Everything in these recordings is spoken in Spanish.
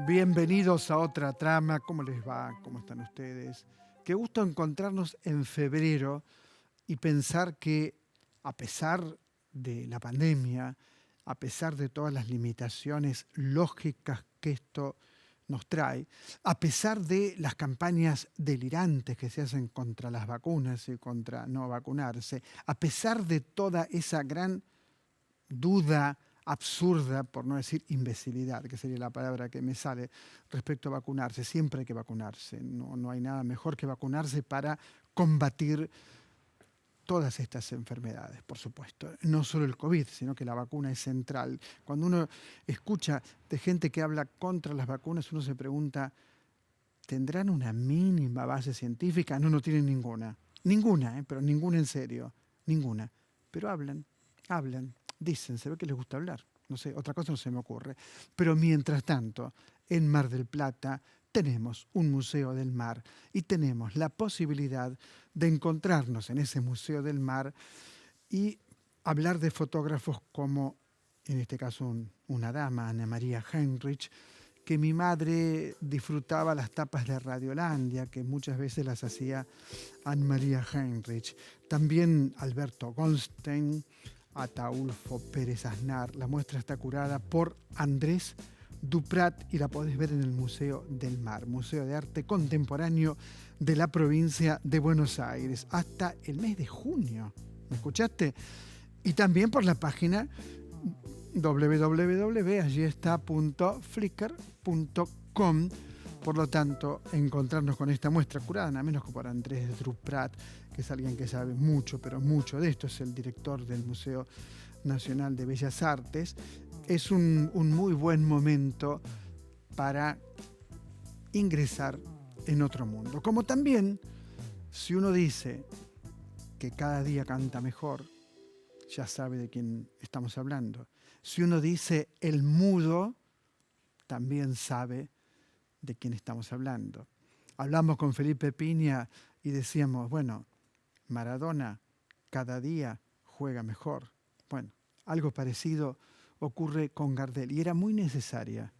Bienvenidos a otra trama. ¿Cómo les va? ¿Cómo están ustedes? Qué gusto encontrarnos en febrero y pensar que a pesar de la pandemia, a pesar de todas las limitaciones lógicas que esto nos trae, a pesar de las campañas delirantes que se hacen contra las vacunas y contra no vacunarse, a pesar de toda esa gran duda absurda, por no decir imbecilidad, que sería la palabra que me sale, respecto a vacunarse. Siempre hay que vacunarse. No hay nada mejor que vacunarse para combatir todas estas enfermedades, por supuesto. No solo el COVID, sino que la vacuna es central. Cuando uno escucha de gente que habla contra las vacunas, uno se pregunta, ¿tendrán una mínima base científica? No tienen ninguna. Ninguna, pero ninguna en serio. Ninguna. Pero hablan, dicen, se ve que les gusta hablar. No sé, otra cosa no se me ocurre. Pero mientras tanto, en Mar del Plata tenemos un museo del mar y tenemos la posibilidad de encontrarnos en ese museo del mar y hablar de fotógrafos como, en este caso, una dama, Ana María Heinrich, que mi madre disfrutaba las tapas de Radiolandia, que muchas veces las hacía Anne María Heinrich. También Alberto Goldstein, Ataulfo Pérez Aznar. La muestra está curada por Andrés Duprat y la podés ver en el Museo del Mar, Museo de Arte Contemporáneo de la provincia de Buenos Aires, hasta el mes de junio. ¿Me escuchaste? Y también por la página www.alliesta.flickr.com. Por lo tanto, encontrarnos con esta muestra curada, nada menos que por Andrés Duprat, que es alguien que sabe mucho, pero mucho de esto, es el director del Museo Nacional de Bellas Artes, es un muy buen momento para ingresar en otro mundo. Como también, si uno dice que cada día canta mejor, ya sabe de quién estamos hablando. Si uno dice el mudo, también sabe de quién estamos hablando. Hablamos con Felipe Piña y decíamos, bueno, Maradona cada día juega mejor. Bueno, algo parecido ocurre con Gardel y era muy necesaria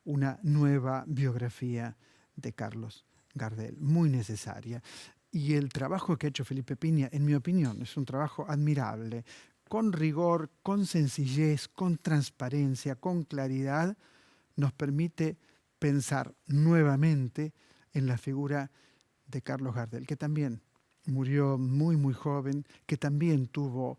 una nueva biografía de Carlos Gardel, muy necesaria. Y el trabajo que ha hecho Felipe Piña, en mi opinión, es un trabajo admirable, con rigor, con sencillez, con transparencia, con claridad, nos permite pensar nuevamente en la figura de Carlos Gardel, que también murió muy, muy joven, que también tuvo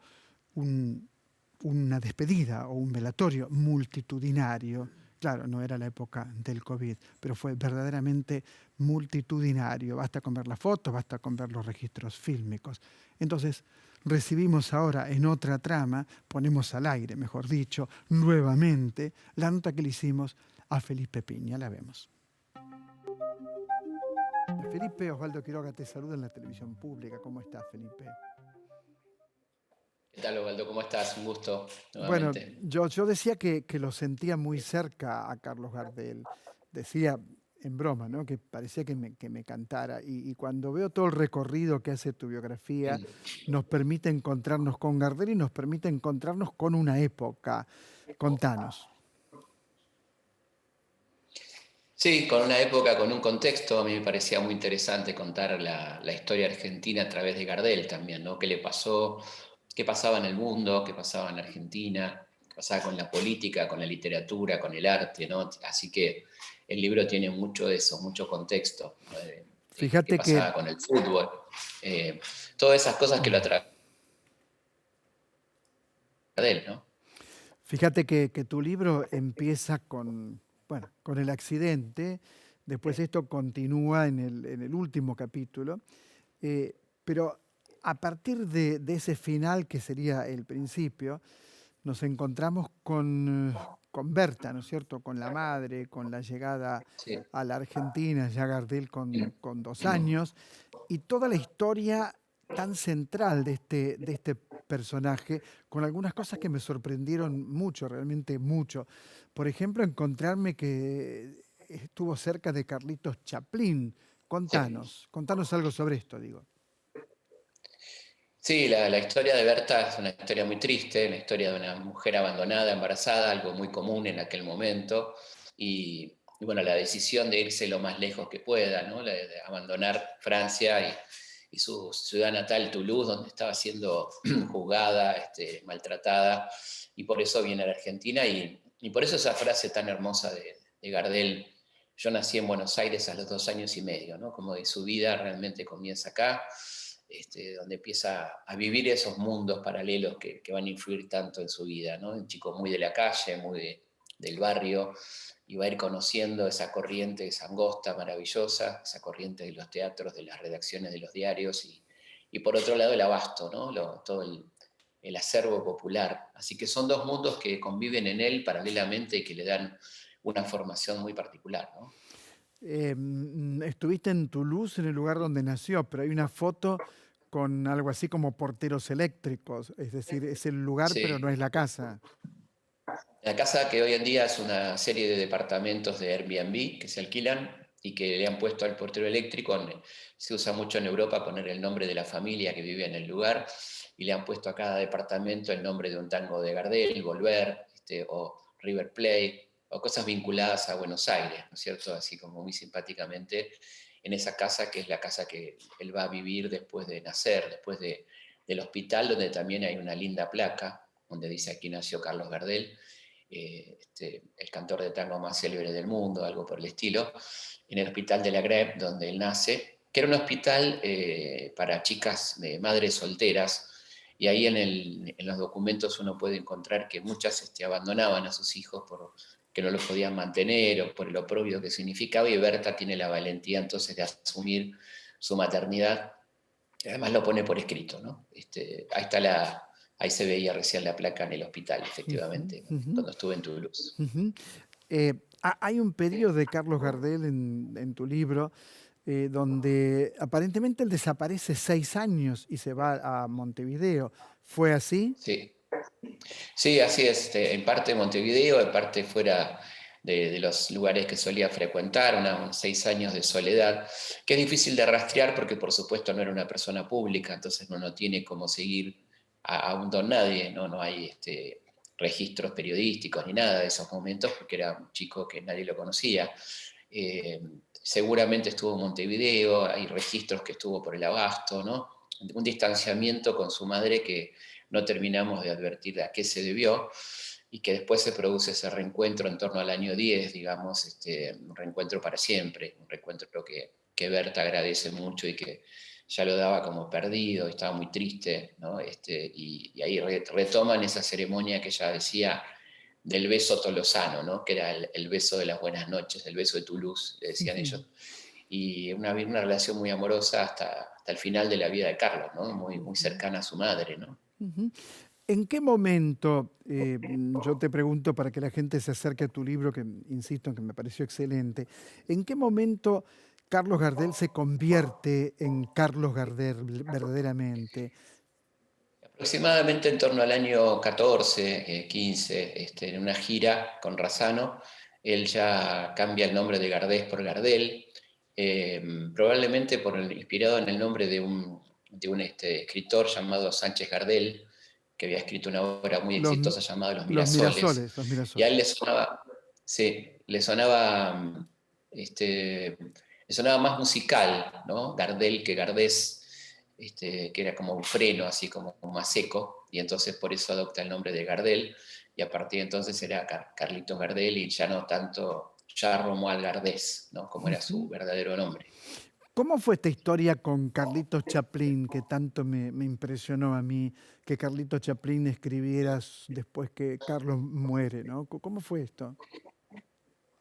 una despedida o un velatorio multitudinario. Claro, no era la época del COVID, pero fue verdaderamente multitudinario. Basta con ver las fotos, basta con ver los registros fílmicos. Entonces, recibimos ahora en otra trama, ponemos al aire, mejor dicho, nuevamente, la nota que le hicimos a Felipe Piña. La vemos. Felipe, Osvaldo Quiroga te saluda en la televisión pública. ¿Cómo estás, Felipe? ¿Qué tal, Osvaldo? ¿Cómo estás? Un gusto Bueno, nuevamente. yo decía que lo sentía muy cerca a Carlos Gardel. Decía en broma, ¿no? Que parecía que me cantara. Y cuando veo todo el recorrido que hace tu biografía, nos permite encontrarnos con Gardel y nos permite encontrarnos con una época. Contanos. Sí, con una época, con un contexto, a mí me parecía muy interesante contar la historia argentina a través de Gardel también, ¿no? ¿Qué le pasó? ¿Qué pasaba en el mundo? ¿Qué pasaba en la Argentina? ¿Qué pasaba con la política, con la literatura, con el arte, ¿no? Así que el libro tiene mucho de eso, mucho contexto, ¿no? De qué Fíjate que pasaba con el fútbol. Todas esas cosas que lo atravesaron Gardel, ¿no? Fíjate que tu libro empieza con el accidente, después esto continúa en el último capítulo, pero a partir de ese final que sería el principio, nos encontramos con Berta, ¿no es cierto? Con la madre, con la llegada Sí. a la Argentina, ya Gardel con 2 años, y toda la historia tan central de este personaje, con algunas cosas que me sorprendieron mucho, realmente mucho. Por ejemplo, encontrarme que estuvo cerca de Carlitos Chaplin. Sí. Contanos algo sobre esto, digo. Sí, la historia de Berta es una historia muy triste, la historia de una mujer abandonada, embarazada, algo muy común en aquel momento, y bueno, la decisión de irse lo más lejos que pueda, ¿no? De abandonar Francia y su ciudad natal, Toulouse, donde estaba siendo juzgada, maltratada, y por eso viene a la Argentina, y por eso esa frase tan hermosa de Gardel: yo nací en Buenos Aires a los 2 años y medio, ¿no? Como de su vida realmente comienza acá, donde empieza a vivir esos mundos paralelos que van a influir tanto en su vida, ¿no? Un chico muy de la calle, del barrio, y va a ir conociendo esa corriente, esa angosta maravillosa, esa corriente de los teatros, de las redacciones de los diarios, y por otro lado el abasto, ¿no? Todo el acervo popular. Así que son dos mundos que conviven en él paralelamente y que le dan una formación muy particular, ¿no? Estuviste en Toulouse, en el lugar donde nació, pero hay una foto con algo así como porteros eléctricos, es decir, es el lugar, pero no Sí. es la casa. La casa, que hoy en día es una serie de departamentos de Airbnb que se alquilan y que le han puesto al portero eléctrico. Se usa mucho en Europa poner el nombre de la familia que vive en el lugar, y le han puesto a cada departamento el nombre de un tango de Gardel, Volver, o River Plate, o cosas vinculadas a Buenos Aires, ¿no es cierto? Así como muy simpáticamente en esa casa, que es la casa que él va a vivir después de nacer, del hospital, donde también hay una linda placa donde dice: aquí nació Carlos Gardel, el cantor de tango más célebre del mundo, algo por el estilo, en el hospital de la Greve, donde él nace, que era un hospital para chicas de madres solteras, y ahí en los documentos uno puede encontrar que muchas abandonaban a sus hijos que no los podían mantener o por lo propio que significaba, y Berta tiene la valentía entonces de asumir su maternidad. Además lo pone por escrito, ¿no? Ahí se veía recién la placa en el hospital, Ujú, efectivamente, ujú, cuando estuve en Toulouse. ujú. Hay un pedido de Carlos Gardel en tu libro donde aparentemente él desaparece 6 años y se va a Montevideo. ¿Fue así? Sí, sí, así es. En parte Montevideo, en parte fuera de los lugares que solía frecuentar, unos 6 años de soledad, que es difícil de rastrear porque por supuesto no era una persona pública, entonces no tiene cómo seguir a un don nadie, no hay registros periodísticos ni nada de esos momentos, porque era un chico que nadie lo conocía. Seguramente estuvo en Montevideo, hay registros que estuvo por el Abasto, ¿no? Un distanciamiento con su madre que no terminamos de advertir a qué se debió, y que después se produce ese reencuentro en torno al año 10, digamos, un reencuentro para siempre, un reencuentro que Berta agradece mucho y que ya lo daba como perdido, estaba muy triste, ¿no? Y ahí retoman esa ceremonia que ella decía del beso tolosano, ¿no? Que era el beso de las buenas noches, el beso de Toulouse, le decían ellos, y una relación muy amorosa hasta el final de la vida de Carlos, ¿no? Muy Ujú, cercana a su madre, ¿no? ujú. ¿En qué momento, yo te pregunto para que la gente se acerque a tu libro, que insisto en que me pareció excelente, ¿en qué momento Carlos Gardel se convierte en Carlos Gardel verdaderamente? Aproximadamente en torno al año 14, 15, en una gira con Razzano, él ya cambia el nombre de Gardés por Gardel, probablemente inspirado en el nombre de un escritor llamado Sánchez Gardel, que había escrito una obra muy Los, exitosa llamada Los los Mirasoles, Mirasoles, los y a él Mirasoles. le sonaba, sí, le sonaba más musical, ¿no? Gardel que Gardés, que era como un freno, así como más seco, y entonces por eso adopta el nombre de Gardel, y a partir de entonces era Carlitos Gardel, y ya no tanto ya Romuald Gardés, ¿no? Como era su Ujú. verdadero nombre. ¿Cómo fue esta historia con Carlitos Chaplin que tanto me impresionó a mí que Carlitos Chaplin escribiera después que Carlos muere, ¿no? ¿Cómo fue esto?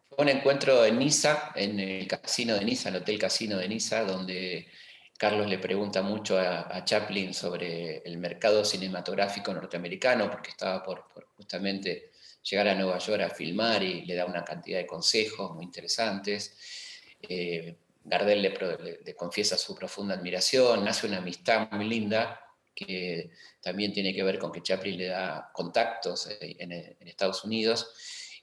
Fue un encuentro en Niza, en el casino de Niza, el Hotel Casino de Niza, donde Carlos le pregunta mucho a Chaplin sobre el mercado cinematográfico norteamericano, porque estaba por justamente llegar a Nueva York a filmar, y le da una cantidad de consejos muy interesantes. Gardel le confiesa su profunda admiración, nace una amistad muy linda que también tiene que ver con que Chaplin le da contactos en Estados Unidos,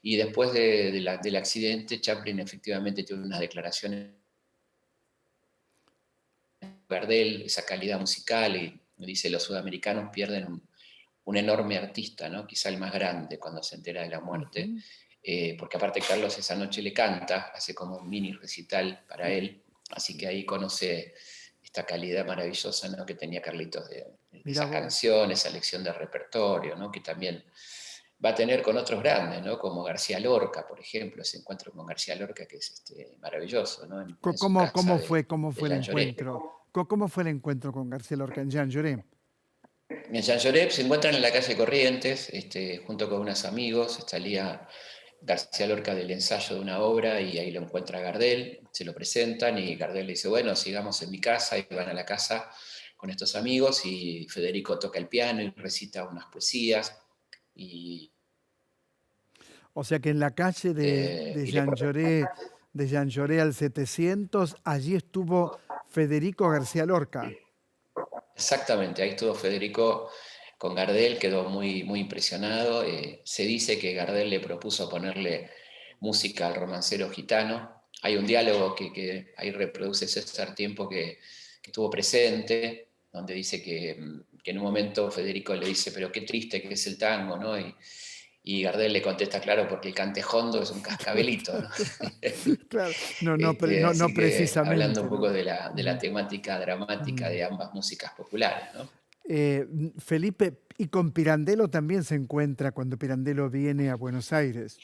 y después del accidente, Chaplin efectivamente tiene unas declaraciones de Gardel, esa calidad musical, Dice, los sudamericanos pierden un enorme artista, ¿no? Quizá el más grande cuando se entera de la muerte, Ujú. porque aparte Carlos esa noche le canta, hace como un mini recital para él, así que ahí conoce esta calidad maravillosa, ¿no? Que tenía Carlitos de Mira esa vos. canción, esa lección de repertorio, ¿no? Que también va a tener con otros grandes, ¿no? Como García Lorca, por ejemplo, ese encuentro con García Lorca que es maravilloso, ¿no? En su casa ¿Cómo de fue el Jean Lloré. encuentro? ¿Cómo fue el encuentro con García Lorca en Jean Lloré? En Jean Lloré se encuentran en la calle Corrientes, junto con unos amigos, salía García Lorca del ensayo de una obra y ahí lo encuentra Gardel, se lo presentan y Gardel le dice, bueno, sigamos en mi casa, y van a la casa con estos amigos y Federico toca el piano y recita unas poesías y, O sea que en la calle y le De Jean Lloré al 700, allí estuvo Federico García Lorca. exactamente, ahí estuvo Federico con Gardel, quedó muy, muy impresionado. Se dice que Gardel le propuso ponerle música al romancero gitano. Hay un diálogo que ahí reproduce César Tiempo que estuvo presente, donde dice que en un momento Federico le dice, pero qué triste que es el tango, ¿no? Y Gardel le contesta, claro, porque el cantejondo es un cascabelito, ¿no? Claro, no Así que hablando un precisamente, poco ¿no? de la Ujú. temática dramática Mm. de ambas músicas populares, ¿no? Felipe, y con Pirandello también se encuentra cuando Pirandello viene a Buenos Aires.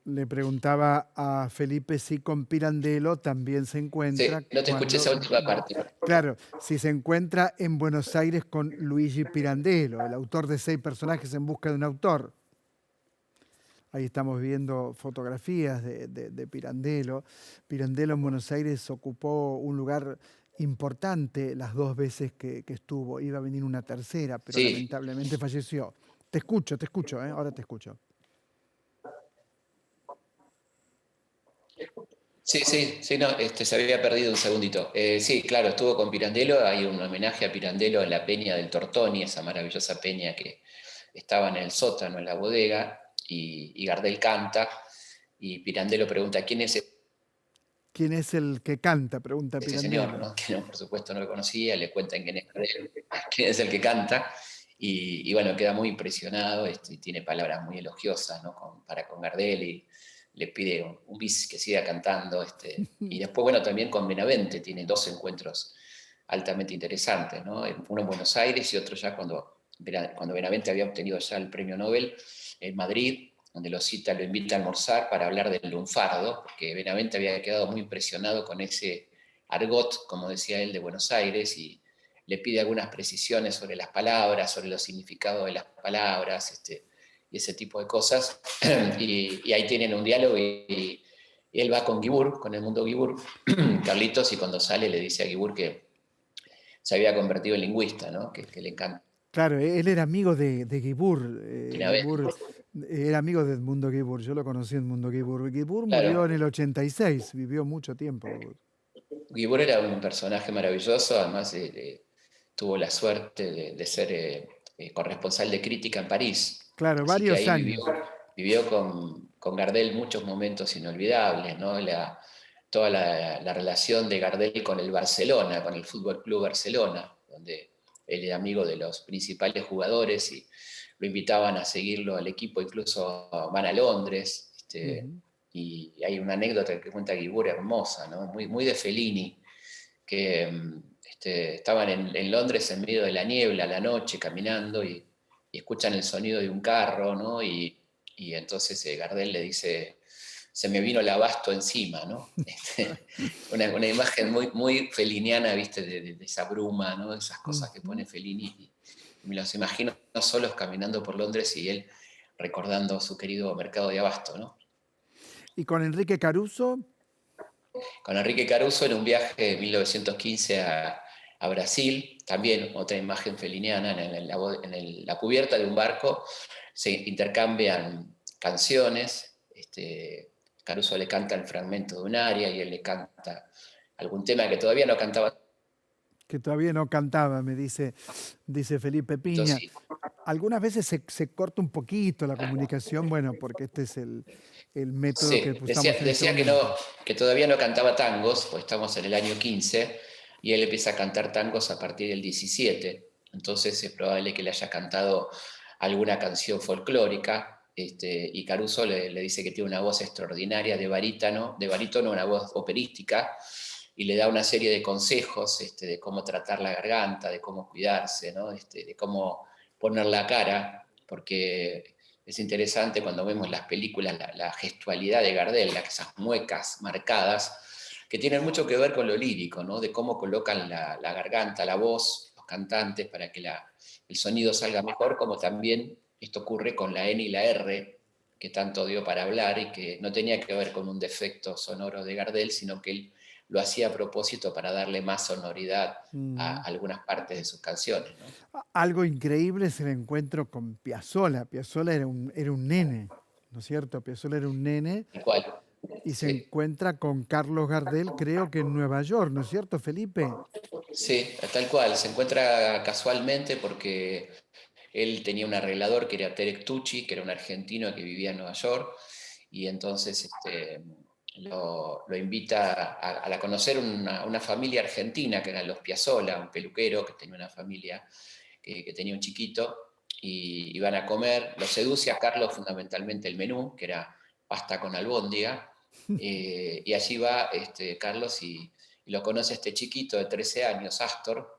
Le preguntaba a Felipe si con Pirandello también se encuentra Sí, no te escuché cuando, esa última parte. claro, si se encuentra en Buenos Aires con Luigi Pirandello, el autor de 6 personajes en busca de un autor. Ahí estamos viendo fotografías de Pirandello. Pirandello en Buenos Aires ocupó un lugar importante las 2 veces que estuvo. Iba a venir una tercera, pero Sí, lamentablemente falleció. Te escucho, ¿eh? Ahora te escucho. sí, sí, sí, no, se había perdido un segundito. Sí, claro, estuvo con Pirandello, hay un homenaje a Pirandello en la Peña del Tortoni, esa maravillosa peña que estaba en el sótano, en la bodega, y Gardel canta, y Pirandello pregunta, ¿quién es ¿Quién es el que canta? Pregunta este señor? Pirandello. ¿No? Que no, por supuesto no lo conocía, le cuentan quién es Gardel, quién es el que canta, y bueno, queda muy impresionado, y tiene palabras muy elogiosas, ¿no? Para con Gardel, y le pide un bis que siga cantando, y después, bueno, también con Benavente tiene dos encuentros altamente interesantes, ¿no? Uno en Buenos Aires y otro ya cuando Benavente había obtenido ya el premio Nobel en Madrid, donde lo invita a almorzar para hablar del lunfardo, porque Benavente había quedado muy impresionado con ese argot, como decía él, de Buenos Aires, y le pide algunas precisiones sobre las palabras, sobre los significados de las palabras, y ese tipo de cosas. Y ahí tienen un diálogo y él va con Guibur, con el mundo Guibur, Carlitos, y cuando sale le dice a Guibur que se había convertido en lingüista, ¿no? Que le encanta Claro, él era amigo de Guibur. Benavente. Guibur era amigo de Edmundo Guibur. Yo lo conocí en Edmundo Guibur. Guibur murió en Claro, el 86, vivió mucho tiempo. Guibur. Guibur era un personaje maravilloso, además tuvo la suerte de ser corresponsal de crítica en París, Claro, así que varios ahí años. vivió con Gardel muchos momentos inolvidables, ¿no? Toda la relación de Gardel con el Barcelona, con el Fútbol Club Barcelona, donde él era amigo de los principales jugadores y lo invitaban a seguirlo al equipo, incluso van a Londres, Ujú. y hay una anécdota que cuenta Guibur hermosa, ¿no? Muy, muy de Fellini, que estaban en Londres en medio de la niebla, a la noche, caminando, y escuchan el sonido de un carro, ¿no? Y entonces Gardel le dice, se me vino el abasto encima, ¿no? Una imagen muy, muy feliniana, ¿viste? De esa bruma, ¿no? Esas cosas que Ujú. pone Fellini. Y me los imagino solos caminando por Londres y él recordando su querido mercado de abasto, ¿no? Y con Enrique Caruso, Con Enrique Caruso en un viaje de 1915 a Brasil, también otra imagen feliniana, la cubierta de un barco se intercambian canciones, Caruso le canta el fragmento de un aria y él le canta algún tema que todavía no cantaba, que todavía no cantaba, dice Felipe Piña. sí, Algunas veces se corta un poquito la comunicación, bueno, porque este es el método que Sí, usamos en este decía que, no, momento. que todavía no cantaba tangos, pues estamos en el año 15 y él empieza a cantar tangos a partir del 17. Entonces es probable que le haya cantado alguna canción folclórica. Y Caruso le dice que tiene una voz extraordinaria de barítono, una voz operística, y le da una serie de consejos de cómo tratar la garganta, de cómo cuidarse, ¿no? De cómo poner la cara, porque es interesante cuando vemos las películas la gestualidad de Gardel, esas muecas marcadas, que tienen mucho que ver con lo lírico, ¿no? De cómo colocan la garganta, la voz, los cantantes, para que el sonido salga mejor, como también esto ocurre con la N y la R, que tanto dio para hablar y que no tenía que ver con un defecto sonoro de Gardel, sino que él lo hacía a propósito para darle más sonoridad a Mm. algunas partes de sus canciones, ¿no? Algo increíble es el encuentro con Piazzolla. Piazzolla era un nene, ¿no es cierto? Piazzolla era un nene Tal cual. y se Sí. encuentra con Carlos Gardel, creo que en Nueva York, ¿no es cierto, Felipe? Sí, tal cual. Se encuentra casualmente porque él tenía un arreglador que era Terek Tucci, que era un argentino que vivía en Nueva York, y entonces lo invita a conocer una familia argentina, que eran los Piazzolla, un peluquero que tenía una familia que tenía un chiquito, y van a comer. Lo seduce a Carlos fundamentalmente el menú, que era pasta con albóndiga, y allí va Carlos y lo conoce este chiquito de 13 años, Astor,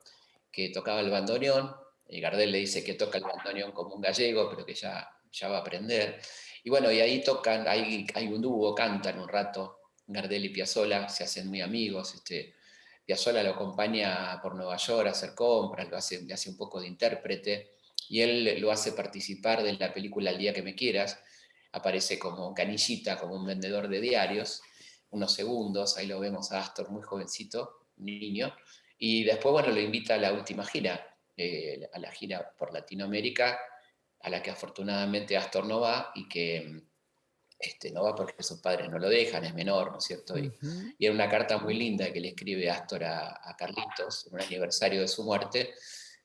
que tocaba el bandoneón. Y Gardel le dice que toca el bandoneón como un gallego, pero que ya va a aprender. Y bueno, y ahí tocan, hay un dúo, cantan un rato, Gardel y Piazzolla, se hacen muy amigos. Piazzolla lo acompaña por Nueva York a hacer compras, le hace un poco de intérprete, y él lo hace participar de la película El día que me quieras. Aparece como canillita, como un vendedor de diarios, unos segundos, ahí lo vemos a Astor muy jovencito, un niño, y después, bueno, lo invita a la última gira, a la gira por Latinoamérica, a la que afortunadamente Astor no va, y que no va porque sus padres no lo dejan, es menor, ¿no es cierto? Ujú. Y era una carta muy linda que le escribe Astor a Carlitos, en un aniversario de su muerte.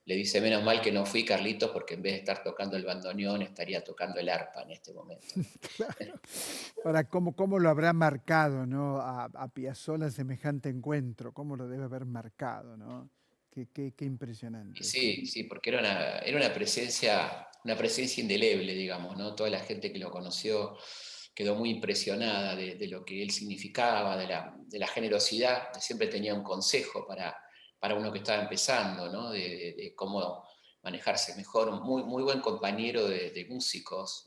Le dice, menos mal que no fui, Carlitos, porque en vez de estar tocando el bandoneón, estaría tocando el arpa en este momento, ¿no? Claro. Ahora, ¿cómo lo habrá marcado, ¿no? A Piazzolla semejante encuentro, ¿cómo lo debe haber marcado, ¿no? Qué Y impresionante esto. sí, sí, porque era una presencia indeleble, digamos, ¿no? Toda la gente que lo conoció quedó muy impresionada de lo que él significaba, de la generosidad, siempre tenía un consejo para uno que estaba empezando, ¿no? De cómo manejarse mejor, un muy, muy buen compañero de músicos,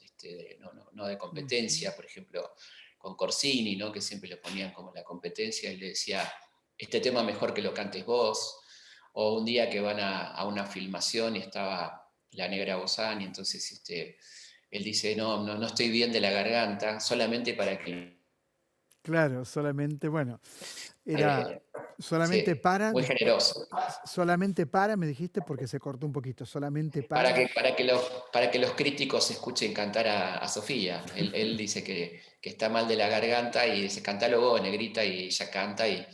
no de Ujú. competencia, por ejemplo, con Corsini, ¿no? Que siempre le ponían como la competencia, él le decía, este tema mejor que lo cantes vos, o un día que van a una filmación y estaba la negra Bozán, y entonces él dice, no estoy bien de la garganta, solamente para que... Claro, solamente, bueno, era eh, solamente sí, para, muy después, generoso. solamente para, me dijiste, porque se cortó un poquito, solamente Para para. que, para que, los, para que los críticos escuchen cantar a Sofía. Él dice que está mal de la garganta y dice, cantalo vos, negrita, y ella canta, y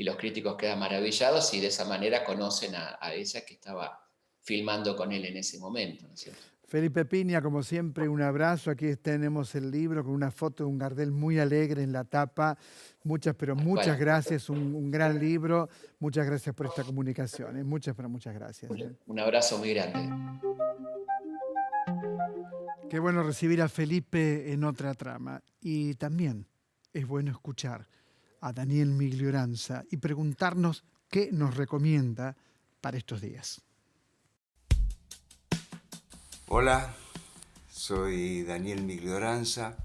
los críticos quedan maravillados y de esa manera conocen a ella que estaba filmando con él en ese momento, ¿no es cierto? Felipe Piña, como siempre, un abrazo. Aquí tenemos el libro con una foto de un Gardel muy alegre en la tapa. Muchas, pero Tal muchas cual. gracias. Un gran libro. Muchas gracias por esta comunicación. Muchas, pero muchas gracias. Un abrazo muy grande. Qué bueno recibir a Felipe en otra trama. Y también es bueno escuchar a Daniel Miglioranza y preguntarnos qué nos recomienda para estos días. Hola, soy Daniel Miglioranza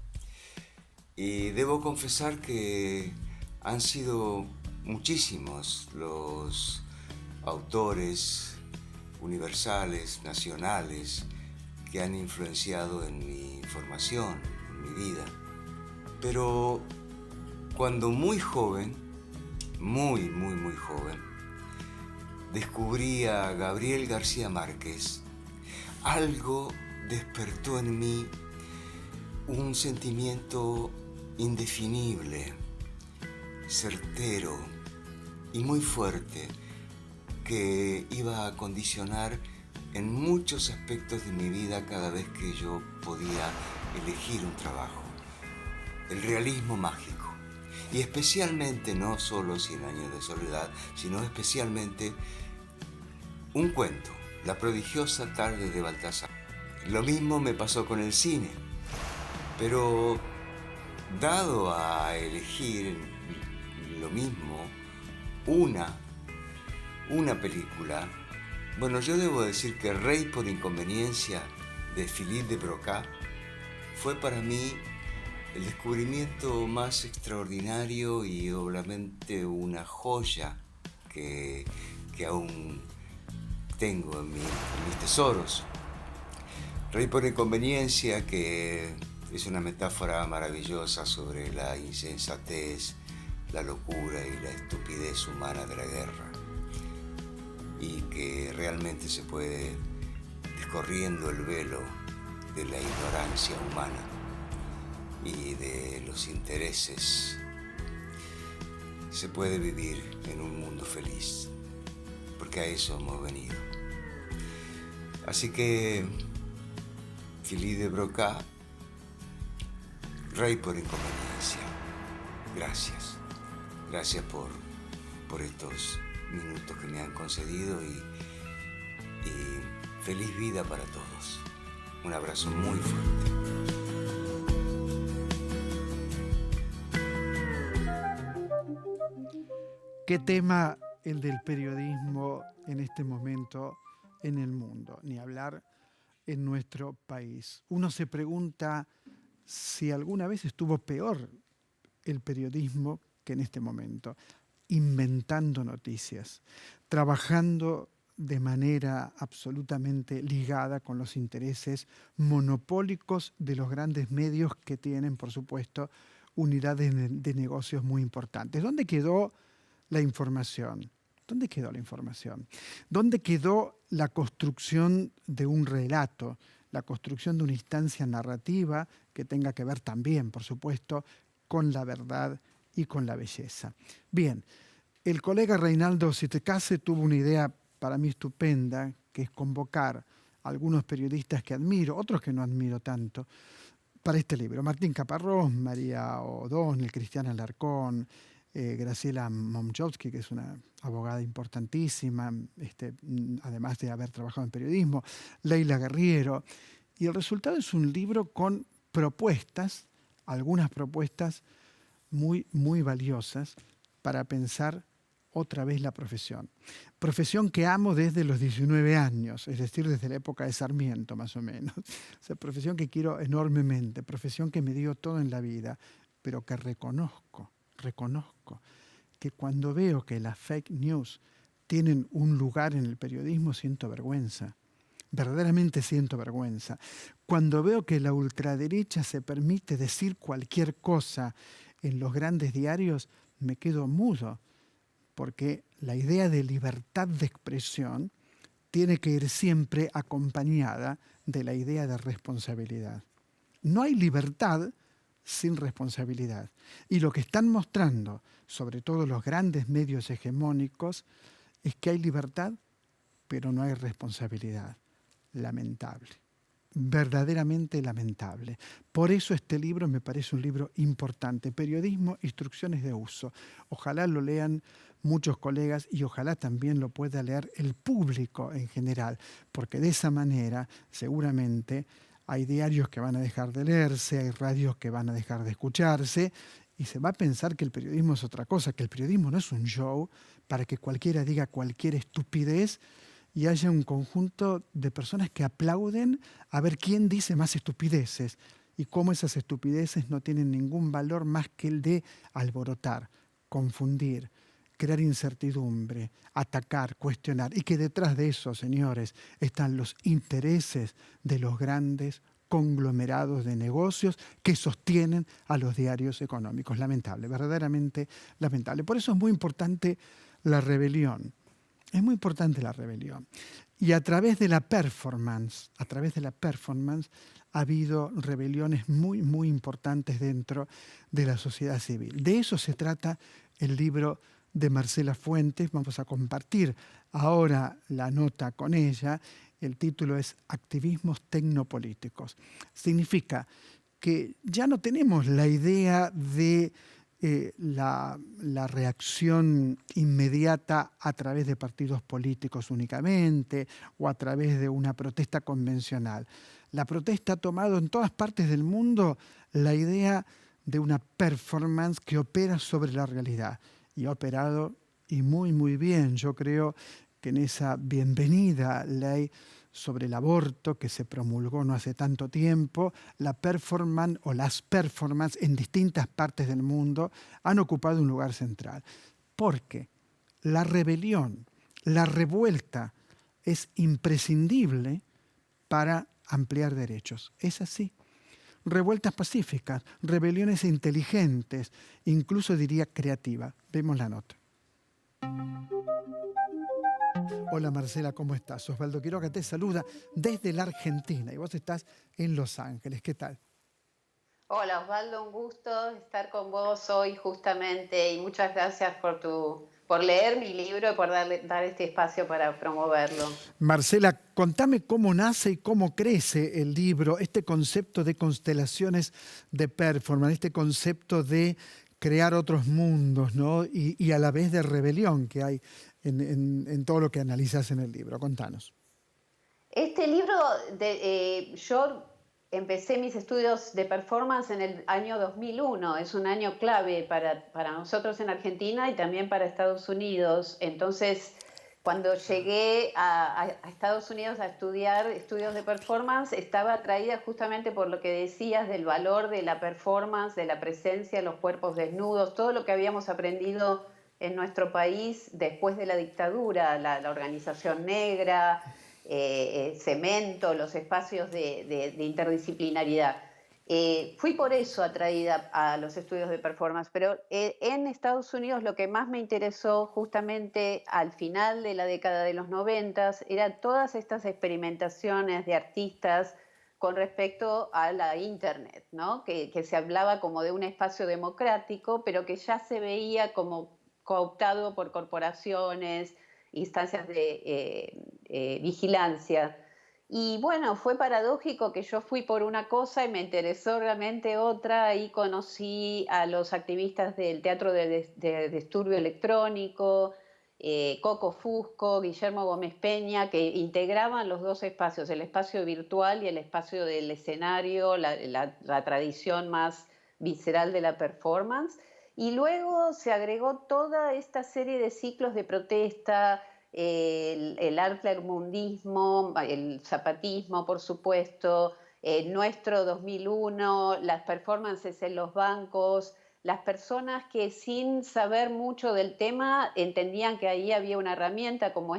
y debo confesar que han sido muchísimos los autores universales, nacionales, que han influenciado en mi formación, en mi vida. Pero cuando muy joven, muy joven, descubrí a Gabriel García Márquez, algo despertó en mí un sentimiento indefinible, certero y muy fuerte que iba a condicionar en muchos aspectos de mi vida cada vez que yo podía elegir un trabajo. El realismo mágico. Y especialmente, no solo 100 años de soledad, sino especialmente un cuento, La prodigiosa tarde de Baltasar. Lo mismo me pasó con el cine, pero dado a elegir lo mismo, una película, bueno, yo debo decir que Rey por inconveniencia de Philippe de Broca fue para mí el descubrimiento más extraordinario y obviamente una joya que aún tengo en mis tesoros. Rey por inconveniencia, que es una metáfora maravillosa sobre la insensatez, la locura y la estupidez humana de la guerra, y que realmente se puede, descorriendo el velo de la ignorancia humana y de los intereses, se puede vivir en un mundo feliz, porque a eso hemos venido. Así que Philippe de Broca, Rey por inconveniencia. Gracias. Gracias por estos minutos que me han concedido y feliz vida para todos. Un abrazo muy fuerte. ¿Qué tema el del periodismo en este momento en el mundo? Ni hablar en nuestro país. Uno se pregunta si alguna vez estuvo peor el periodismo que en este momento, inventando noticias, trabajando de manera absolutamente ligada con los intereses monopólicos de los grandes medios que tienen, por supuesto, unidades de negocios muy importantes. ¿Dónde quedó la información? ¿Dónde quedó la información? ¿Dónde quedó la construcción de un relato, la construcción de una instancia narrativa que tenga que ver también, por supuesto, con la verdad y con la belleza? Bien, el colega Reinaldo Sitecase tuvo una idea para mí estupenda, que es convocar a algunos periodistas que admiro, otros que no admiro tanto, para este libro. Martín Caparrós, María O'Donnell, Cristiana Alarcón, Graciela Momchowski, que es una abogada importantísima, además de haber trabajado en periodismo, Leila Guerriero. Y el resultado es un libro con propuestas, algunas propuestas muy, muy valiosas para pensar otra vez la profesión. Profesión que amo desde los 19 años, es decir, desde la época de Sarmiento, más o menos. O sea, profesión que quiero enormemente, profesión que me dio todo en la vida, pero que reconozco que cuando veo que las fake news tienen un lugar en el periodismo, siento vergüenza. Verdaderamente siento vergüenza. Cuando veo que la ultraderecha se permite decir cualquier cosa en los grandes diarios, me quedo mudo, porque la idea de libertad de expresión tiene que ir siempre acompañada de la idea de responsabilidad. No hay libertad sin responsabilidad. Y lo que están mostrando, sobre todo los grandes medios hegemónicos, es que hay libertad, pero no hay responsabilidad. Lamentable. Verdaderamente lamentable. Por eso este libro me parece un libro importante. Periodismo, instrucciones de uso. Ojalá lo lean muchos colegas y ojalá también lo pueda leer el público en general, porque de esa manera seguramente hay diarios que van a dejar de leerse, hay radios que van a dejar de escucharse y se va a pensar que el periodismo es otra cosa, que el periodismo no es un show para que cualquiera diga cualquier estupidez y haya un conjunto de personas que aplauden a ver quién dice más estupideces y cómo esas estupideces no tienen ningún valor más que el de alborotar, confundir, crear incertidumbre, atacar, cuestionar, y que detrás de eso, señores, están los intereses de los grandes conglomerados de negocios que sostienen a los diarios económicos. Lamentable, verdaderamente lamentable. Por eso es muy importante la rebelión. Es muy importante la rebelión. Y a través de la performance, ha habido rebeliones muy, muy importantes dentro de la sociedad civil. De eso se trata el libro de Marcela Fuentes. Vamos a compartir ahora la nota con ella El título es Activismos Tecnopolíticos. Significa que ya no tenemos la idea de la reacción inmediata a través de partidos políticos únicamente o a través de una protesta convencional. La protesta ha tomado en todas partes del mundo la idea de una performance que opera sobre la realidad y ha operado y muy, muy bien. Yo creo que en esa bienvenida ley sobre el aborto que se promulgó no hace tanto tiempo, la performance o las performances en distintas partes del mundo han ocupado un lugar central. Porque la rebelión, la revuelta es imprescindible para ampliar derechos. Es así. Revueltas pacíficas, rebeliones inteligentes, incluso diría creativa. Vemos la nota. Hola Marcela, ¿cómo estás? Osvaldo Quiroga te saluda desde la Argentina y vos estás en Los Ángeles. ¿Qué tal? Hola Osvaldo, un gusto estar con vos hoy justamente y muchas gracias por leer mi libro y por dar este espacio para promoverlo. Marcela, contame cómo nace y cómo crece el libro, este concepto de constelaciones de performance, este concepto de crear otros mundos, ¿no? Y a la vez de rebelión que hay en todo lo que analizas en el libro. Contanos. Este libro, yo empecé mis estudios de performance en el año 2001. Es un año clave para nosotros en Argentina y también para Estados Unidos. Entonces, cuando llegué a Estados Unidos a estudiar estudios de performance, estaba atraída justamente por lo que decías del valor de la performance, de la presencia de los cuerpos desnudos, todo lo que habíamos aprendido en nuestro país después de la dictadura, la organización negra, Cemento, los espacios de interdisciplinaridad. Fui por eso atraída a los estudios de performance, pero en Estados Unidos lo que más me interesó justamente al final de la década de los 90 eran todas estas experimentaciones de artistas con respecto a la Internet, ¿no? Que se hablaba como de un espacio democrático, pero que ya se veía como cooptado por corporaciones, instancias de vigilancia. Y bueno, fue paradójico que yo fui por una cosa y me interesó realmente otra. Ahí conocí a los activistas del teatro de disturbio electrónico, Coco Fusco, Guillermo Gómez Peña, que integraban los dos espacios, el espacio virtual y el espacio del escenario, la tradición más visceral de la performance. Y luego se agregó toda esta serie de ciclos de protesta, el artlermundismo, el zapatismo, por supuesto, nuestro 2001, las performances en los bancos, las personas que sin saber mucho del tema entendían que ahí había una herramienta como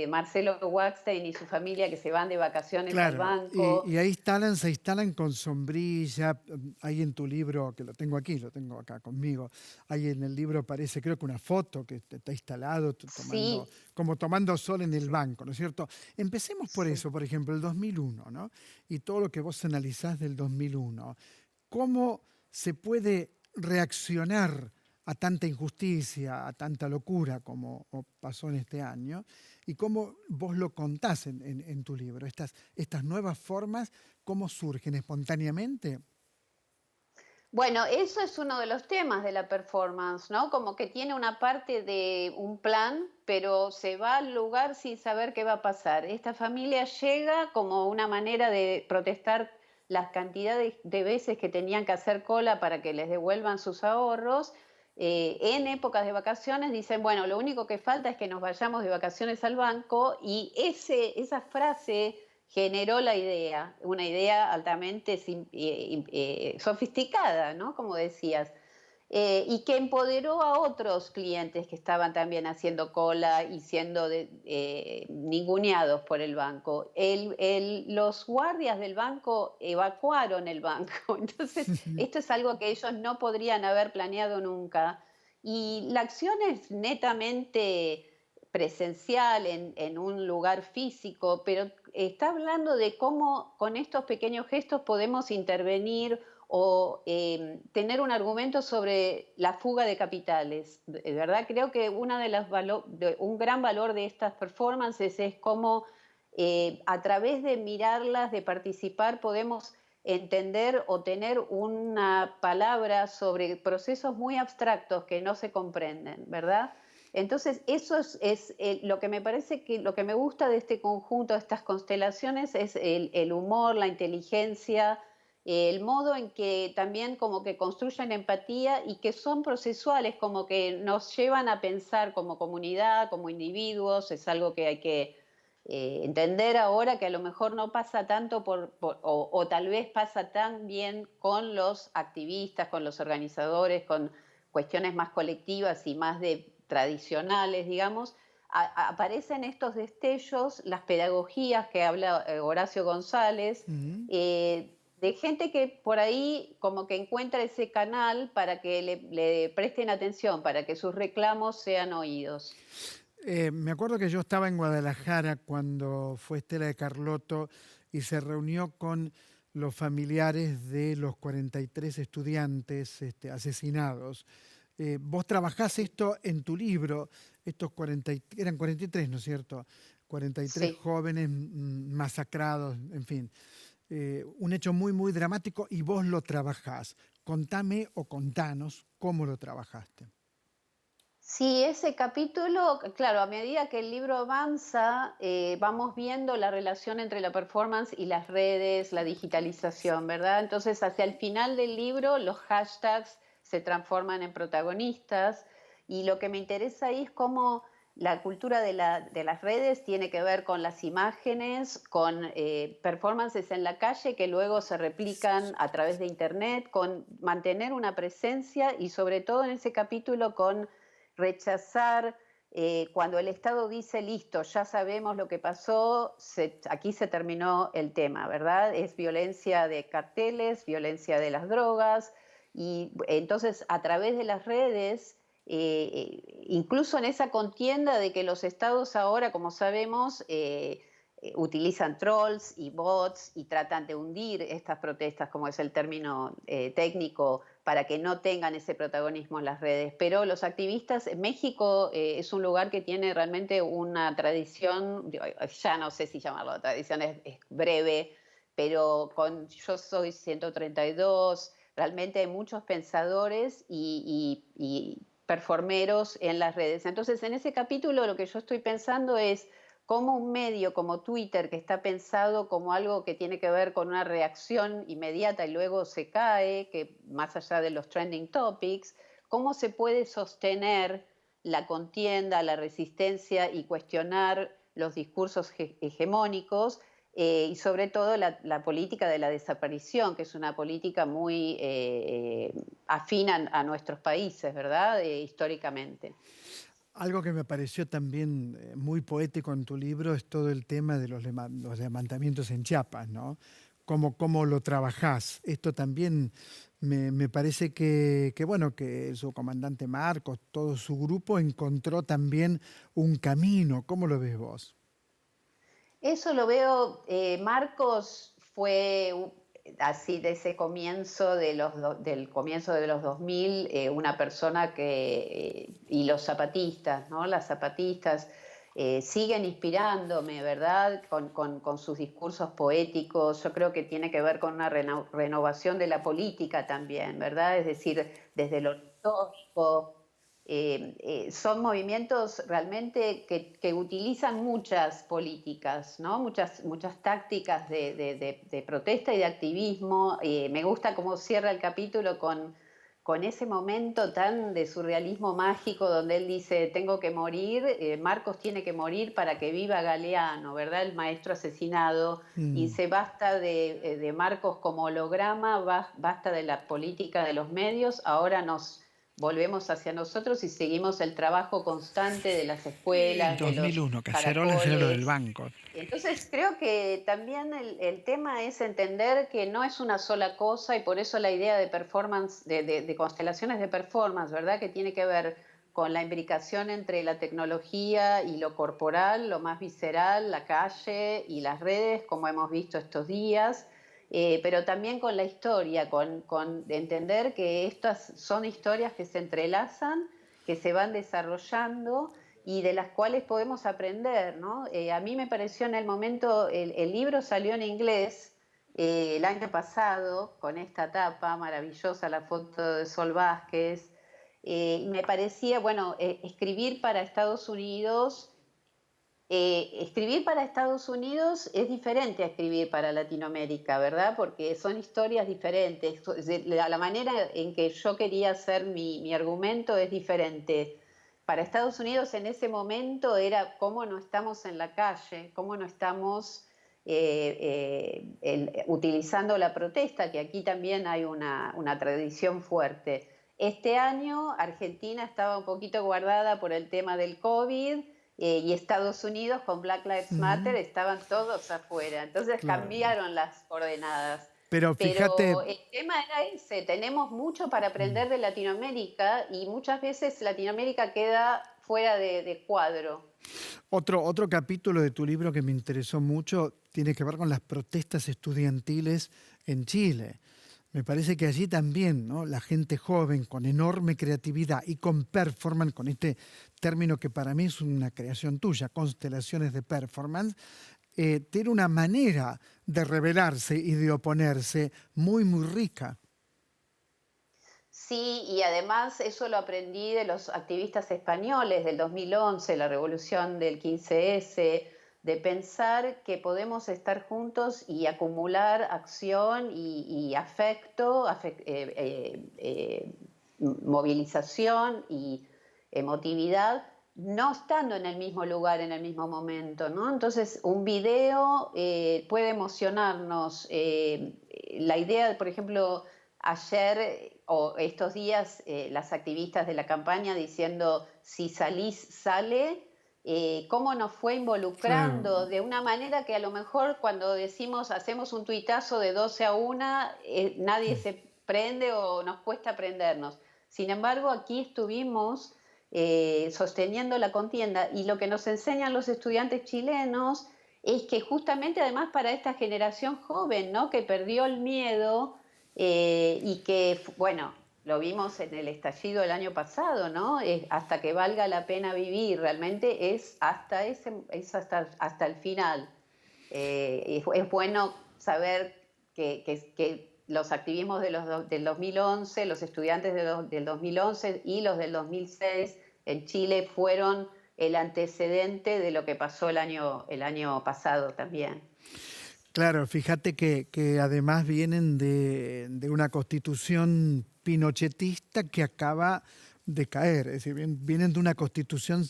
Marcelo Waxstein y su familia que se van de vacaciones al banco. Y ahí se instalan con sombrilla. Ahí en tu libro, que lo tengo aquí, lo tengo acá conmigo, ahí en el libro aparece creo que una foto que está instalado tomando, sí, como tomando sol en el banco, ¿no es cierto? Empecemos por eso, por ejemplo, el 2001, ¿no? Y todo lo que vos analizás del 2001. ¿Cómo se puede reaccionar a tanta injusticia, a tanta locura como pasó en este año, y cómo vos lo contás en tu libro? Estas nuevas formas, ¿cómo surgen espontáneamente? Bueno, eso es uno de los temas de la performance, ¿no? Como que tiene una parte de un plan, pero se va al lugar sin saber qué va a pasar. Esta familia llega como una manera de protestar las cantidades de veces que tenían que hacer cola para que les devuelvan sus ahorros. En épocas de vacaciones dicen, bueno, lo único que falta es que nos vayamos de vacaciones al banco, y esa frase generó la idea, una idea altamente sofisticada, ¿no? Como decías, y que empoderó a otros clientes que estaban también haciendo cola y siendo ninguneados por el banco. Los guardias del banco evacuaron el banco, entonces esto es algo que ellos no podrían haber planeado nunca. Y la acción es netamente presencial en un lugar físico, pero está hablando de cómo con estos pequeños gestos podemos intervenir o tener un argumento sobre la fuga de capitales. ¿Verdad? Creo que un gran valor de estas performances es cómo a través de mirarlas, de participar, podemos entender o tener una palabra sobre procesos muy abstractos que no se comprenden, ¿verdad? Entonces, eso es lo que me parece que lo que me gusta de este conjunto, de estas constelaciones, es el humor, la inteligencia, el modo en que también como que construyen empatía y que son procesuales, como que nos llevan a pensar como comunidad, como individuos, es algo que hay que entender ahora que a lo mejor no pasa tanto o tal vez pasa tan bien con los activistas, con los organizadores, con cuestiones más colectivas y más tradicionales, digamos, aparecen estos destellos, las pedagogías que habla Horacio González, de gente que por ahí como que encuentra ese canal para que le presten atención, para que sus reclamos sean oídos. Me acuerdo que yo estaba en Guadalajara cuando fue Estela de Carlotto y se reunió con los familiares de los 43 estudiantes asesinados. Vos trabajás esto en tu libro, eran 43, ¿no es cierto? 43 Sí. jóvenes masacrados, en fin. Un hecho muy, muy dramático y vos lo trabajás. Contame o contanos cómo lo trabajaste. Sí, ese capítulo, claro, a medida que el libro avanza, vamos viendo la relación entre la performance y las redes, la digitalización, ¿verdad? Entonces, hacia el final del libro, los hashtags se transforman en protagonistas y lo que me interesa ahí es cómo la cultura de las redes tiene que ver con las imágenes, con performances en la calle que luego se replican a través de Internet, con mantener una presencia y sobre todo en ese capítulo con rechazar cuando el Estado dice, listo, ya sabemos lo que pasó, aquí se terminó el tema, ¿verdad? Es violencia de carteles, violencia de las drogas, y entonces a través de las redes, incluso en esa contienda de que los estados ahora, como sabemos, utilizan trolls y bots y tratan de hundir estas protestas, como es el término técnico, para que no tengan ese protagonismo en las redes. Pero los activistas, México es un lugar que tiene realmente una tradición, ya no sé si llamarlo tradición, es breve, pero yo soy 132, realmente hay muchos pensadores y performeros en las redes. Entonces, en ese capítulo lo que yo estoy pensando es cómo un medio como Twitter, que está pensado como algo que tiene que ver con una reacción inmediata y luego se cae, que más allá de los trending topics, cómo se puede sostener la contienda, la resistencia y cuestionar los discursos hegemónicos y sobre todo la política de la desaparición, que es una política muy afín a nuestros países, ¿verdad? Históricamente. Algo que me pareció también muy poético en tu libro es todo el tema de los levantamientos en Chiapas, ¿no? Cómo lo trabajás. Esto también me parece bueno, que su comandante Marcos, todo su grupo encontró también un camino. ¿Cómo lo ves vos? Eso lo veo, Marcos fue así de ese comienzo del comienzo de los 2000, una persona y los zapatistas, ¿no? Las zapatistas siguen inspirándome, ¿verdad? Con sus discursos poéticos, yo creo que tiene que ver con una renovación de la política también, ¿verdad? Es decir, desde lo retórico, son movimientos realmente que utilizan muchas políticas, ¿no? Muchas tácticas de protesta y de activismo. Me gusta cómo cierra el capítulo con ese momento tan de surrealismo mágico donde él dice, tengo que morir, Marcos tiene que morir para que viva Galeano, ¿verdad? El maestro asesinado. Y se basta de Marcos como holograma, basta de la política de los medios, ahora nos volvemos hacia nosotros y seguimos el trabajo constante de las escuelas, de los 2001, Cacerolas era lo del caracoles. banco. Entonces creo que también el tema es entender que no es una sola cosa y por eso la idea de performance, de constelaciones de performance, ¿verdad? Que tiene que ver con la imbricación entre la tecnología y lo corporal, lo más visceral, la calle y las redes, como hemos visto estos días. Pero también con la historia, con entender que estas son historias que se entrelazan, que se van desarrollando y de las cuales podemos aprender, ¿no? A mí me pareció en el momento, el libro salió en inglés el año pasado, con esta tapa maravillosa, la foto de Sol Vázquez, y me parecía, bueno, escribir para Estados Unidos es diferente a escribir para Latinoamérica, ¿verdad? Porque son historias diferentes. La manera en que yo quería hacer mi argumento es diferente. Para Estados Unidos en ese momento era cómo no estamos en la calle, cómo no estamos utilizando la protesta, que aquí también hay una tradición fuerte. Este año Argentina estaba un poquito guardada por el tema del COVID, y Estados Unidos con Black Lives Matter estaban todos afuera. Entonces cambiaron las coordenadas. Pero fíjate... Pero el tema era ese, tenemos mucho para aprender de Latinoamérica y muchas veces Latinoamérica queda fuera de cuadro. Otro capítulo de tu libro que me interesó mucho tiene que ver con las protestas estudiantiles en Chile. Me parece que allí también, ¿no?, la gente joven con enorme creatividad y con performance, con este término que para mí es una creación tuya, constelaciones de performance, tiene una manera de rebelarse y de oponerse muy, muy rica. Sí, y además eso lo aprendí de los activistas españoles del 2011, la revolución del 15S, de pensar que podemos estar juntos y acumular acción y afecto, movilización y emotividad, no estando en el mismo lugar, en el mismo momento, ¿no? Entonces, un video puede emocionarnos. La idea, por ejemplo, ayer o estos días, las activistas de la campaña diciendo, si salís, sale, cómo nos fue involucrando de una manera que a lo mejor cuando decimos, hacemos un tuitazo de 12 a 1, nadie se prende o nos cuesta prendernos. Sin embargo, aquí estuvimos sosteniendo la contienda, y lo que nos enseñan los estudiantes chilenos es que justamente además para esta generación joven, ¿no?, que perdió el miedo, y que, bueno, lo vimos en el estallido el año pasado, ¿no? Hasta que valga la pena vivir, realmente es hasta el final. Es bueno saber que los activismos del 2011, los estudiantes del 2011 y los del 2006 en Chile fueron el antecedente de lo que pasó el año pasado también. Claro, fíjate que además vienen de una constitución pinochetista que acaba de caer, es decir, vienen de una constitución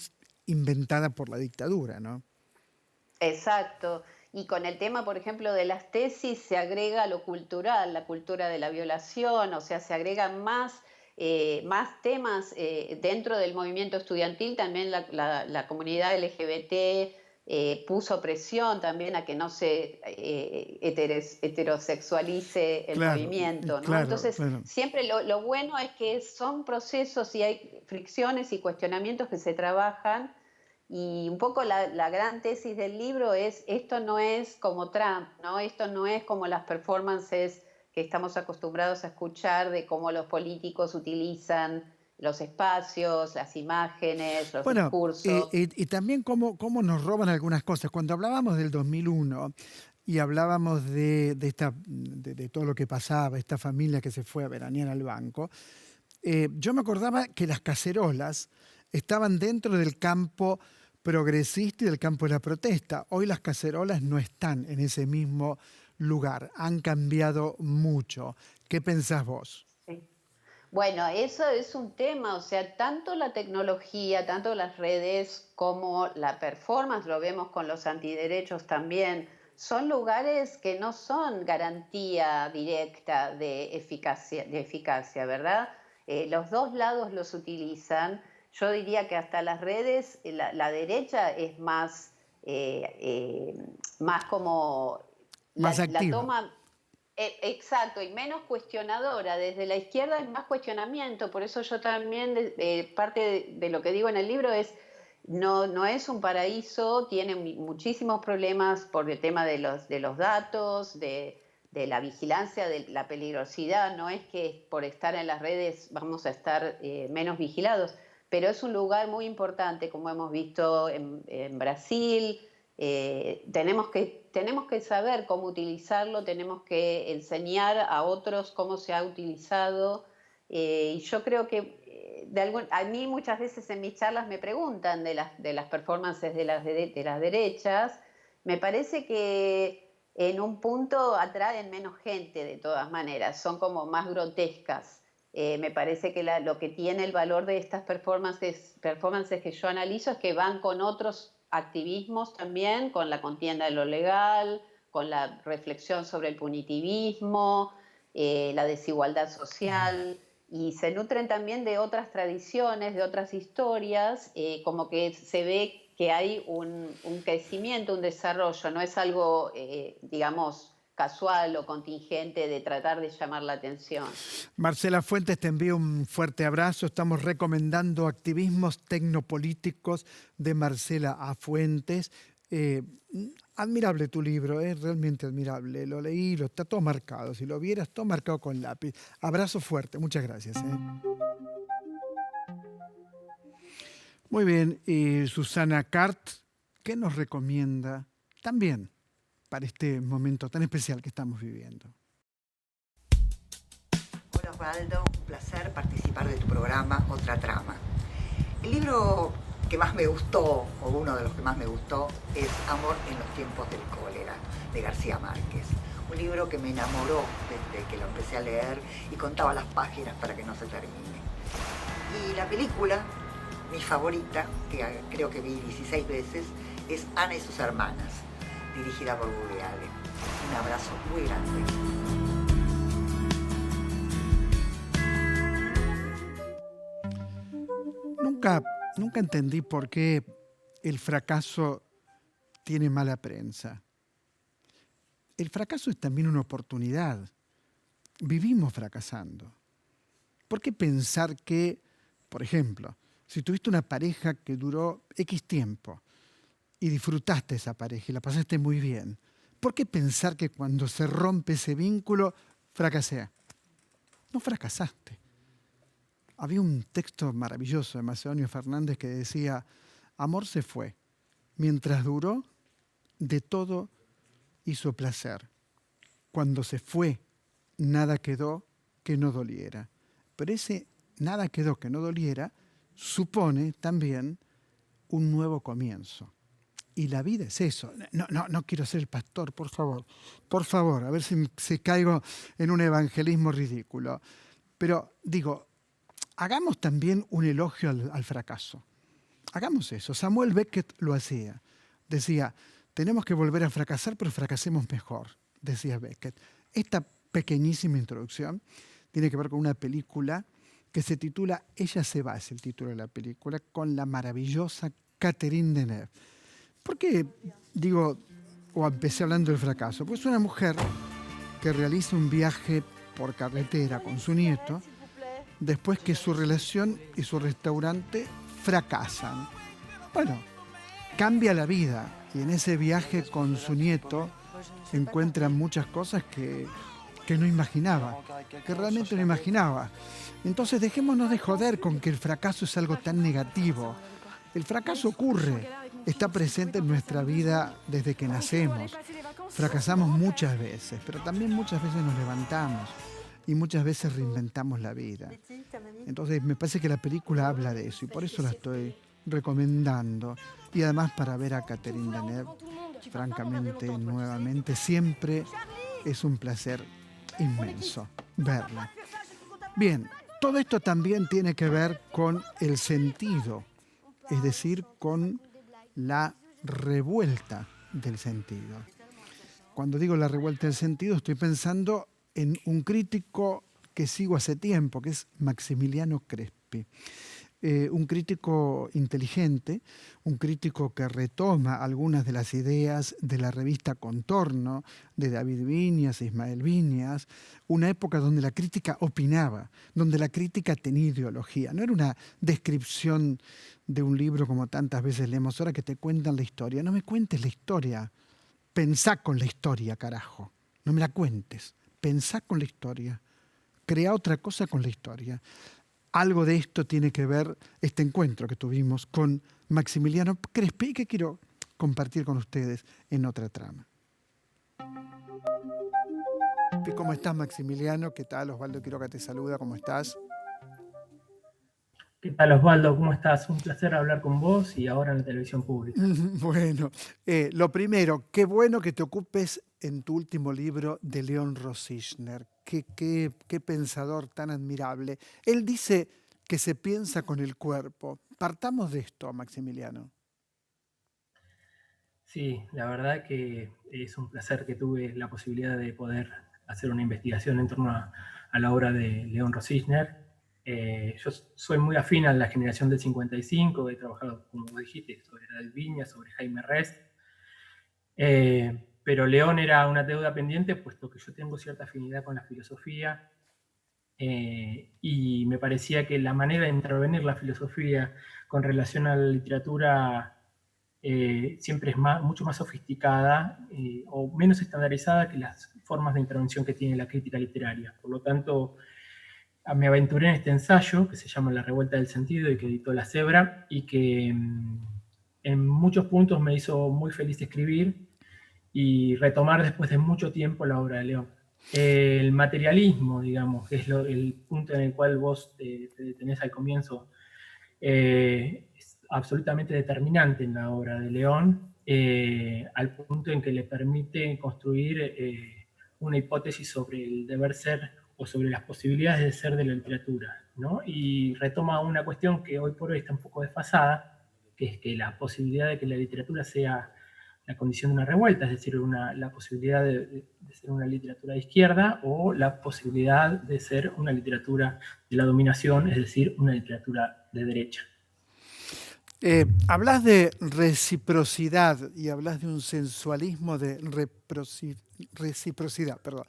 inventada por la dictadura, ¿no? Exacto. Y con el tema, por ejemplo, de las tesis se agrega lo cultural, la cultura de la violación, o sea, se agregan más temas dentro del movimiento estudiantil. También la comunidad LGBT puso presión también a que no se heterosexualice el movimiento, ¿no? Entonces, siempre lo bueno es que son procesos y hay fricciones y cuestionamientos que se trabajan. Y un poco la gran tesis del libro es, esto no es como Trump, ¿no? Esto no es como las performances que estamos acostumbrados a escuchar de cómo los políticos utilizan los espacios, las imágenes, los discursos. Y también cómo nos roban algunas cosas. Cuando hablábamos del 2001 y hablábamos de todo lo que pasaba, esta familia que se fue a veranear al banco, yo me acordaba que las cacerolas estaban dentro del campo progresista y del campo de la protesta. Hoy las cacerolas no están en ese mismo lugar, han cambiado mucho. ¿Qué pensás vos? Sí. Bueno, eso es un tema, o sea, tanto la tecnología, tanto las redes como la performance, lo vemos con los antiderechos también, son lugares que no son garantía directa de eficacia, ¿verdad? Los dos lados los utilizan. Yo diría que hasta las redes, la derecha es más como... Más activa. La toma... exacto, y menos cuestionadora. Desde la izquierda es más cuestionamiento. Por eso yo también, parte de lo que digo en el libro es, no es un paraíso, tiene muchísimos problemas por el tema de los datos, de la vigilancia, de la peligrosidad. No es que por estar en las redes vamos a estar menos vigilados. pero es un lugar muy importante, como hemos visto en Brasil. Tenemos que saber cómo utilizarlo, tenemos que enseñar a otros cómo se ha utilizado, y yo creo que a mí muchas veces en mis charlas me preguntan de las performances de las derechas. Me parece que en un punto atraen menos gente de todas maneras, son como más grotescas. Me parece que lo que tiene el valor de estas performances que yo analizo es que van con otros activismos también, con la contienda de lo legal, con la reflexión sobre el punitivismo, la desigualdad social, y se nutren también de otras tradiciones, de otras historias, como que se ve que hay un crecimiento, un desarrollo, no es algo, digamos, casual o contingente de tratar de llamar la atención. Marcela Fuentes, te envío un fuerte abrazo. Estamos recomendando Activismos Tecnopolíticos de Marcela A. Fuentes. Admirable tu libro, realmente admirable. Lo leí, está todo marcado. Si lo vieras, todo marcado con lápiz. Abrazo fuerte, muchas gracias. Muy bien, Susana Cart, ¿qué nos recomienda también para este momento tan especial que estamos viviendo? Hola Osvaldo, un placer participar de tu programa Otra Trama. El libro que más me gustó, o uno de los que más me gustó, es Amor en los tiempos del cólera, de García Márquez. Un libro que me enamoró desde que lo empecé a leer y contaba las páginas para que no se termine. Y la película, mi favorita, que creo que vi 16 veces, es Ana y sus hermanas, dirigida por Woody Allen. Un abrazo muy grande. Nunca entendí por qué el fracaso tiene mala prensa. El fracaso es también una oportunidad. Vivimos fracasando. ¿Por qué pensar que, por ejemplo, si tuviste una pareja que duró X tiempo y disfrutaste esa pareja y la pasaste muy bien, ¿por qué pensar que cuando se rompe ese vínculo fracasé? No fracasaste. Había un texto maravilloso de Macedonio Fernández que decía: amor se fue, mientras duró, de todo hizo placer. Cuando se fue, nada quedó que no doliera. Pero ese nada quedó que no doliera supone también un nuevo comienzo. Y la vida es eso. No quiero ser el pastor, por favor, a ver si caigo en un evangelismo ridículo. Pero digo, hagamos también un elogio al fracaso. Hagamos eso. Samuel Beckett lo hacía. Decía, tenemos que volver a fracasar, pero fracasemos mejor, decía Beckett. Esta pequeñísima introducción tiene que ver con una película que se titula Ella se va, es el título de la película, con la maravillosa Catherine Deneuve. ¿Por qué digo, o empecé hablando del fracaso? Pues es una mujer que realiza un viaje por carretera con su nieto después que su relación y su restaurante fracasan. Bueno, cambia la vida y en ese viaje con su nieto encuentra muchas cosas que no imaginaba, que realmente no imaginaba. Entonces dejémonos de joder con que el fracaso es algo tan negativo. El fracaso ocurre, está presente en nuestra vida desde que nacemos. Fracasamos muchas veces, pero también muchas veces nos levantamos y muchas veces reinventamos la vida. Entonces me parece que la película habla de eso y por eso la estoy recomendando. Y además para ver a Catherine Deneuve, francamente, nuevamente, siempre es un placer inmenso verla. Bien, todo esto también tiene que ver con el sentido, es decir, con la revuelta del sentido. Cuando digo la revuelta del sentido, estoy pensando en un crítico que sigo hace tiempo, que es Maximiliano Crespi. Un crítico inteligente, un crítico que retoma algunas de las ideas de la revista Contorno, de David Viñas, Ismael Viñas, una época donde la crítica opinaba, donde la crítica tenía ideología. No era una descripción de un libro como tantas veces leemos ahora que te cuentan la historia. No me cuentes la historia, pensá con la historia, carajo. No me la cuentes, pensá con la historia, crea otra cosa con la historia. algo de esto tiene que ver este encuentro que tuvimos con Maximiliano Crespi y que quiero compartir con ustedes en otra trama. ¿Cómo estás, Maximiliano? ¿Qué tal? Osvaldo Quiroga te saluda. ¿Cómo estás? ¿Qué tal, Osvaldo? ¿Cómo estás? Un placer hablar con vos y ahora en la televisión pública. Bueno, lo primero, qué bueno que te ocupes en tu último libro de León Rosichner. Qué pensador tan admirable. Él dice que se piensa con el cuerpo. Partamos de esto, Maximiliano. Sí, la verdad que es un placer que tuve la posibilidad de poder hacer una investigación en torno a la obra de León Rosichner. Yo soy muy afín a la generación del 55, he trabajado, como vos dijiste, sobre David Viñas, sobre Jaime Rest, pero León era una deuda pendiente, puesto que yo tengo cierta afinidad con la filosofía, y me parecía que la manera de intervenir la filosofía con relación a la literatura siempre es mucho más sofisticada o menos estandarizada que las formas de intervención que tiene la crítica literaria. Por lo tanto, me aventuré en este ensayo que se llama La Revuelta del Sentido y que editó La Cebra, y que en muchos puntos me hizo muy feliz escribir y retomar después de mucho tiempo la obra de León. El materialismo, digamos, que es el punto en el cual vos te detenés al comienzo, es absolutamente determinante en la obra de León, al punto en que le permite construir una hipótesis sobre el deber ser o sobre las posibilidades de ser de la literatura, ¿no? Y retoma una cuestión que hoy por hoy está un poco desfasada, que es que la posibilidad de que la literatura sea la condición de una revuelta, es decir, la posibilidad de ser una literatura de izquierda o la posibilidad de ser una literatura de la dominación, es decir, una literatura de derecha. Hablas de reciprocidad y hablas de un sensualismo de reciprocidad, perdón,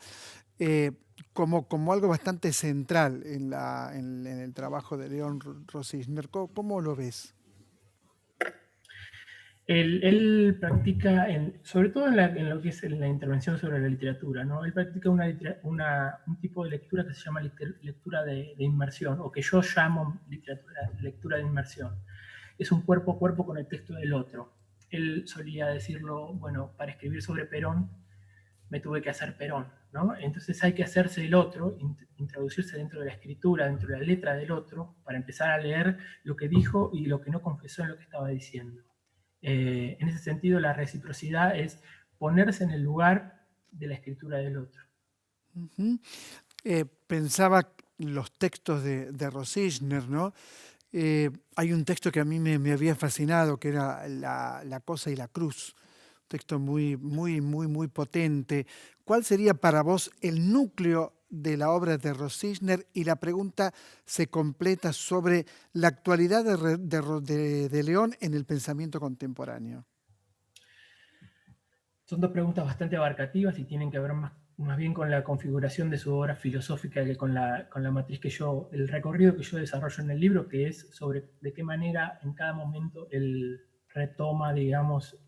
como algo bastante central en el trabajo de León Rosichner. ¿Cómo lo ves? Él practica, sobre todo en lo que es la intervención sobre la literatura, ¿no? Él practica un tipo de lectura que se llama lectura de inmersión, o que yo llamo lectura de inmersión. Es un cuerpo a cuerpo con el texto del otro. Él solía decirlo, bueno, para escribir sobre Perón, me tuve que hacer Perón, ¿no? Entonces hay que hacerse el otro, introducirse dentro de la escritura, dentro de la letra del otro, para empezar a leer lo que dijo y lo que no confesó en lo que estaba diciendo. En ese sentido, la reciprocidad es ponerse en el lugar de la escritura del otro. Pensaba los textos de Rosichner, ¿no? Hay un texto que a mí me había fascinado, que era La cosa y la cruz. Un texto muy potente. ¿Cuál sería para vos el núcleo de la obra de Rosichner? Y la pregunta se completa sobre la actualidad de León en el pensamiento contemporáneo. Son dos preguntas bastante abarcativas y tienen que ver más bien con la configuración de su obra filosófica que con la matriz el recorrido que yo desarrollo en el libro, que es sobre de qué manera en cada momento él retoma, digamos,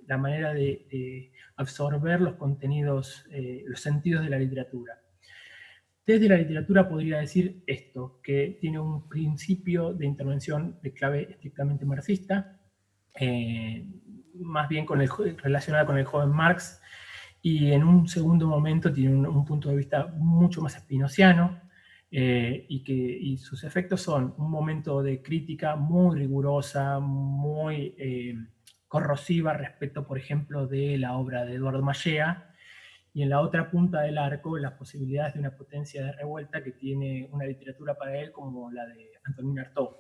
la manera de absorber los contenidos, los sentidos de la literatura. Desde la literatura podría decir esto, que tiene un principio de intervención de clave estrictamente marxista, más bien relacionada con el joven Marx, y en un segundo momento tiene un punto de vista mucho más spinoziano, y sus efectos son un momento de crítica muy rigurosa, muy corrosiva respecto, por ejemplo, de la obra de Eduardo Mallea, y en la otra punta del arco las posibilidades de una potencia de revuelta que tiene una literatura para él como la de Antonin Artaud,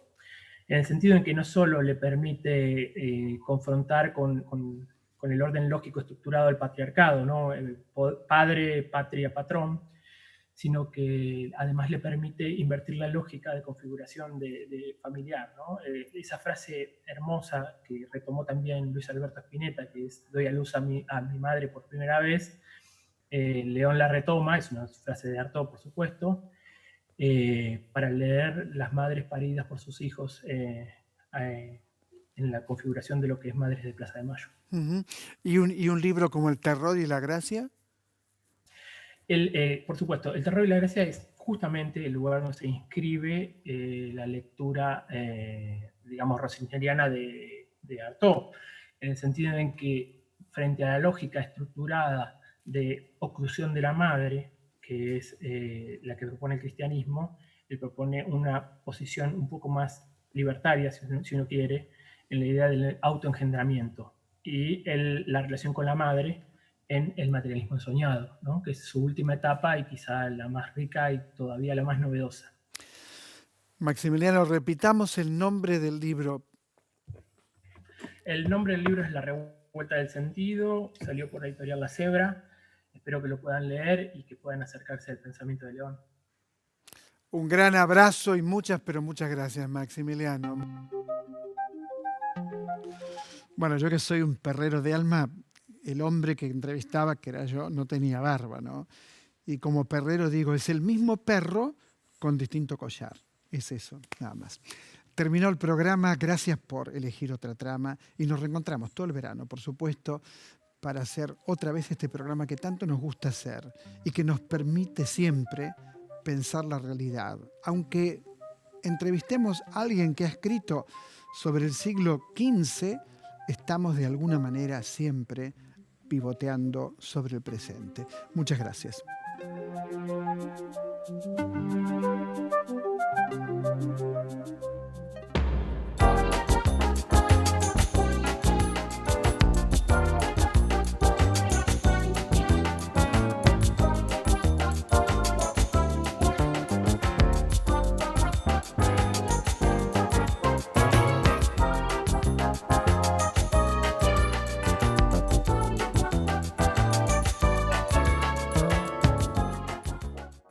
en el sentido en que no solo le permite confrontar con el orden lógico estructurado del patriarcado, ¿no? Padre, patria, patrón, sino que además le permite invertir la lógica de configuración de familiar, ¿no? Esa frase hermosa que retomó también Luis Alberto Spinetta, que es doy a luz a mi madre por primera vez, León la retoma, es una frase de Artaud, por supuesto, para leer las madres paridas por sus hijos en la configuración de lo que es Madres de Plaza de Mayo. Uh-huh. ¿Y un libro como El terror y la gracia? Por supuesto, El terror y la gracia es justamente el lugar donde se inscribe la lectura, digamos, rossegneriana de Artaud, en el sentido en que frente a la lógica estructurada de oclusión de la madre, que es la que propone el cristianismo, él propone una posición un poco más libertaria, si uno quiere, en la idea del autoengendramiento y la relación con la madre en el materialismo ensoñado, ¿no? Que es su última etapa y quizá la más rica y todavía la más novedosa. Maximiliano, repitamos el nombre del libro. El nombre del libro es La Revuelta del Sentido, salió por la editorial La Cebra. Espero que lo puedan leer y que puedan acercarse al pensamiento de León. Un gran abrazo y muchas, pero muchas gracias, Maximiliano. Bueno, yo que soy un perrero de alma, el hombre que entrevistaba, que era yo, no tenía barba, ¿no? Y como perrero digo, es el mismo perro con distinto collar. Es eso, nada más. Terminó el programa, gracias por elegir otra trama y nos reencontramos todo el verano, por supuesto, para hacer otra vez este programa que tanto nos gusta hacer y que nos permite siempre pensar la realidad. Aunque entrevistemos a alguien que ha escrito sobre el siglo XV, estamos de alguna manera siempre pivoteando sobre el presente. Muchas gracias.